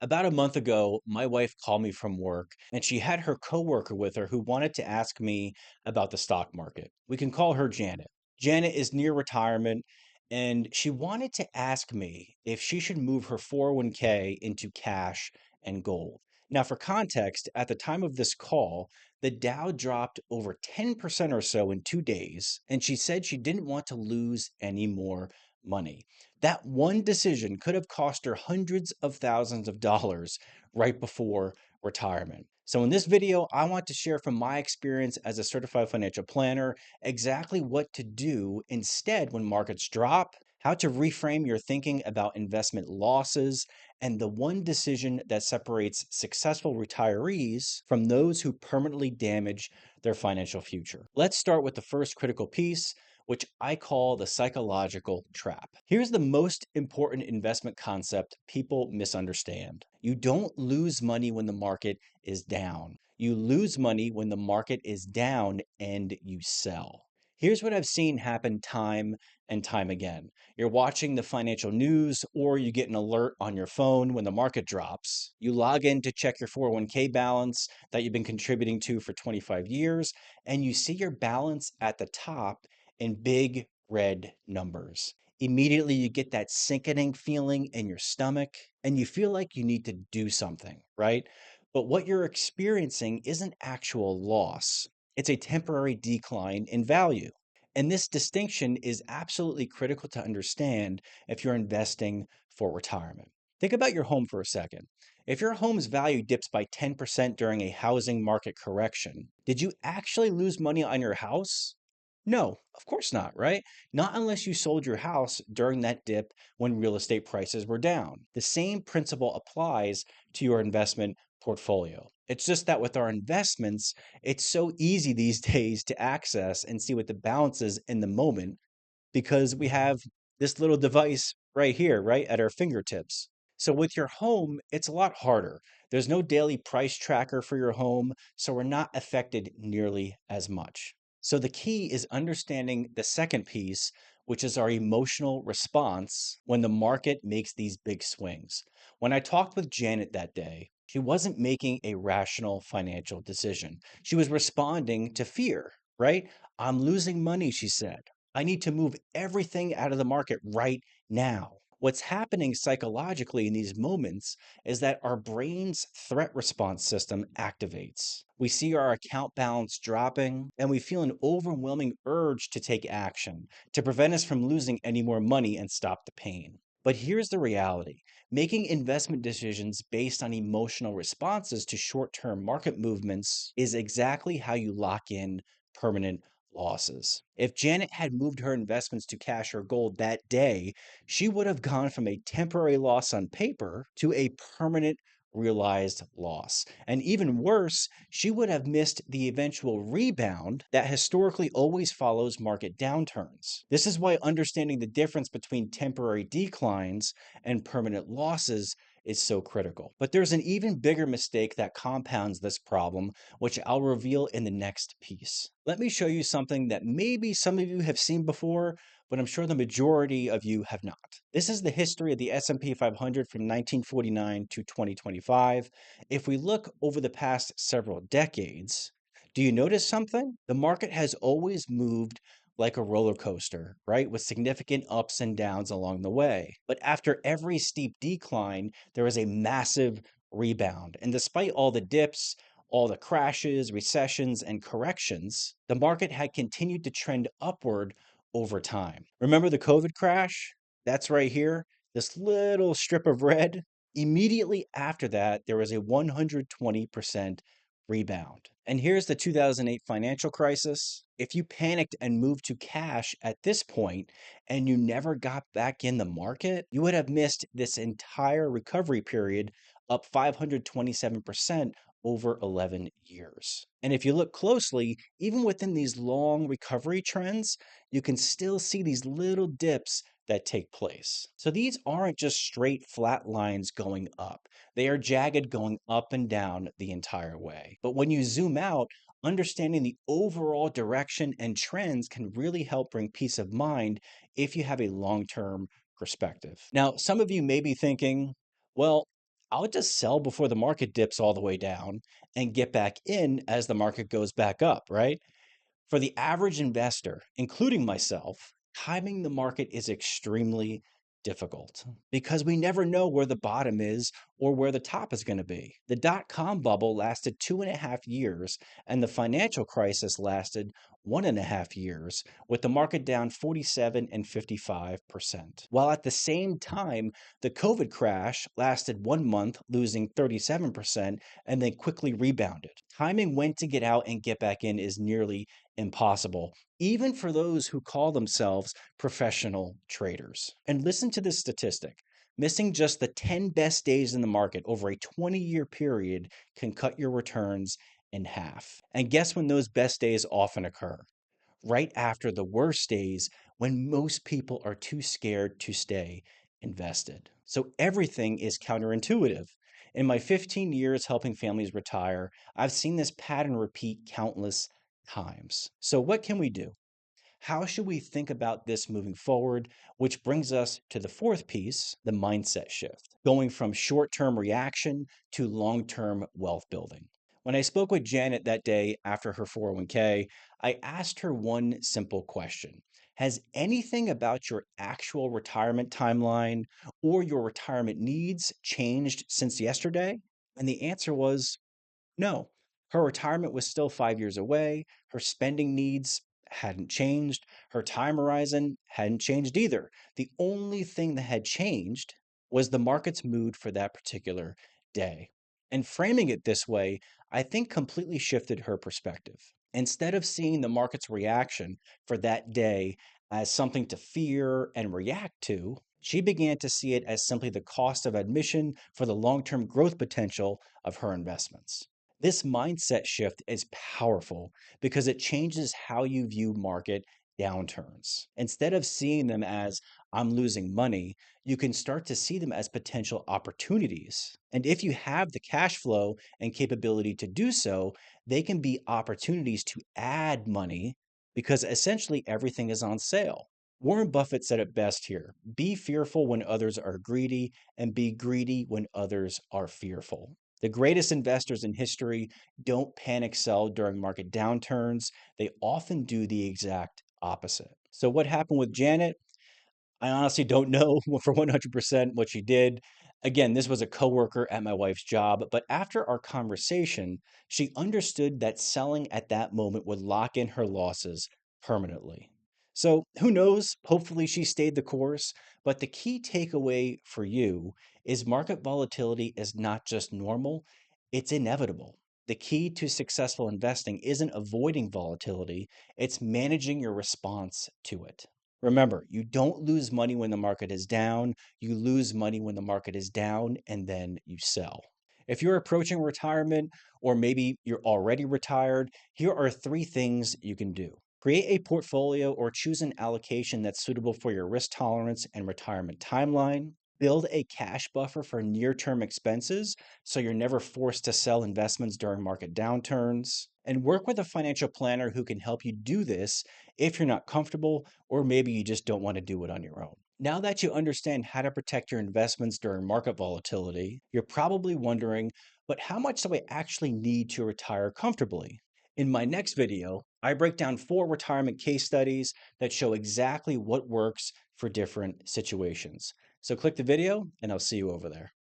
About a month ago, my wife called me from work and she had her coworker with her who wanted to ask me about the stock market. We can call her Janet. Janet is near retirement and she wanted to ask me if she should move her 401k into cash and gold. Now, for context, at the time of this call, the Dow dropped over 10% or so in 2 days, and she said she didn't want to lose any more money. That one decision could have cost her hundreds of thousands of dollars right before retirement. So, in this video, I want to share from my experience as a certified financial planner exactly what to do instead when markets drop, how to reframe your thinking about investment losses, and the one decision that separates successful retirees from those who permanently damage their financial future. Let's start with the first critical piece, which I call the psychological trap. Here's the most important investment concept people misunderstand. You don't lose money when the market is down. You lose money when the market is down and you sell. Here's what I've seen happen time and time again. You're watching the financial news or you get an alert on your phone when the market drops. You log in to check your 401k balance that you've been contributing to for 25 years, and you see your balance at the top in big red numbers. Immediately, you get that sickening feeling in your stomach, and you feel like you need to do something, right? But what you're experiencing isn't actual loss, it's a temporary decline in value. And this distinction is absolutely critical to understand if you're investing for retirement. Think about your home for a second. If your home's value dips by 10% during a housing market correction, did you actually lose money on your house? No, of course not, right? Not unless you sold your house during that dip when real estate prices were down. The same principle applies to your investment portfolio. It's just that with our investments, it's so easy these days to access and see what the balance is in the moment because we have this little device right here, right at our fingertips. So with your home, it's a lot harder. There's no daily price tracker for your home, so we're not affected nearly as much. So the key is understanding the second piece, which is our emotional response when the market makes these big swings. When I talked with Janet that day, she wasn't making a rational financial decision. She was responding to fear, right? I'm losing money, she said. I need to move everything out of the market right now. What's happening psychologically in these moments is that our brain's threat response system activates. We see our account balance dropping, and we feel an overwhelming urge to take action to prevent us from losing any more money and stop the pain. But here's the reality: making investment decisions based on emotional responses to short term market movements is exactly how you lock in permanent losses. If Janet had moved her investments to cash or gold that day, she would have gone from a temporary loss on paper to a permanent realized loss. And even worse, she would have missed the eventual rebound that historically always follows market downturns. This is why understanding the difference between temporary declines and permanent losses is so critical. But there's an even bigger mistake that compounds this problem, which I'll reveal in the next piece. Let me show you something that maybe some of you have seen before, but I'm sure the majority of you have not. This is the history of the S&P 500 from 1949 to 2025. If we look over the past several decades, do you notice something? The market has always moved like a roller coaster, right? With significant ups and downs along the way. But after every steep decline, there is a massive rebound. And despite all the dips, all the crashes, recessions, and corrections, the market had continued to trend upward over time. Remember the COVID crash? That's right here, this little strip of red. Immediately after that, there was a 120% rebound. And here's the 2008 financial crisis. If you panicked and moved to cash at this point and you never got back in the market, you would have missed this entire recovery period, up 527% over 11 years. And if you look closely, even within these long recovery trends, you can still see these little dips that take place. So these aren't just straight flat lines going up. They are jagged going up and down the entire way. But when you zoom out, understanding the overall direction and trends can really help bring peace of mind if you have a long-term perspective. Now, some of you may be thinking, well, I'll just sell before the market dips all the way down and get back in as the market goes back up, right? For the average investor, including myself, timing the market is extremely difficult because we never know where the bottom is or where the top is going to be. The dot com bubble lasted 2.5 years, and the financial crisis lasted 1.5 years, with the market down 47 and 55%. While at the same time, the COVID crash lasted 1 month, losing 37%, and then quickly rebounded. Timing when to get out and get back in is nearly impossible, even for those who call themselves professional traders. And listen to this statistic: missing just the 10 best days in the market over a 20-year period can cut your returns in half. And guess when those best days often occur? Right after the worst days, when most people are too scared to stay invested. So everything is counterintuitive. In my 15 years helping families retire, I've seen this pattern repeat countless times. So, what can we do? How should we think about this moving forward? Which brings us to the fourth piece, the mindset shift, going from short term reaction to long term wealth building. When I spoke with Janet that day after her 401k, I asked her one simple question: has anything about your actual retirement timeline or your retirement needs changed since yesterday? And the answer was no. Her retirement was still 5 years away. Her spending needs hadn't changed. Her time horizon hadn't changed either. The only thing that had changed was the market's mood for that particular day. And framing it this way, I think completely shifted her perspective. Instead of seeing the market's reaction for that day as something to fear and react to, she began to see it as simply the cost of admission for the long term growth potential of her investments. This mindset shift is powerful because it changes how you view market downturns. Instead of seeing them as I'm losing money, you can start to see them as potential opportunities. And if you have the cash flow and capability to do so, they can be opportunities to add money because essentially everything is on sale. Warren Buffett said it best here: be fearful when others are greedy, and be greedy when others are fearful. The greatest investors in history don't panic sell during market downturns. They often do the exact opposite. So, what happened with Janet? I honestly don't know for 100% what she did. Again, this was a coworker at my wife's job, but after our conversation, she understood that selling at that moment would lock in her losses permanently. So, who knows? Hopefully, she stayed the course. But the key takeaway for you is market volatility is not just normal, it's inevitable. The key to successful investing isn't avoiding volatility, it's managing your response to it. Remember, you don't lose money when the market is down. You lose money when the market is down and then you sell. If you're approaching retirement or maybe you're already retired, here are three things you can do. Create a portfolio or choose an allocation that's suitable for your risk tolerance and retirement timeline. Build a cash buffer for near term expenses so you're never forced to sell investments during market downturns. And work with a financial planner who can help you do this if you're not comfortable or maybe you just don't want to do it on your own. Now that you understand how to protect your investments during market volatility, you're probably wondering, but how much do I actually need to retire comfortably? In my next video, I break down 4 retirement case studies that show exactly what works for different situations. So click the video and I'll see you over there.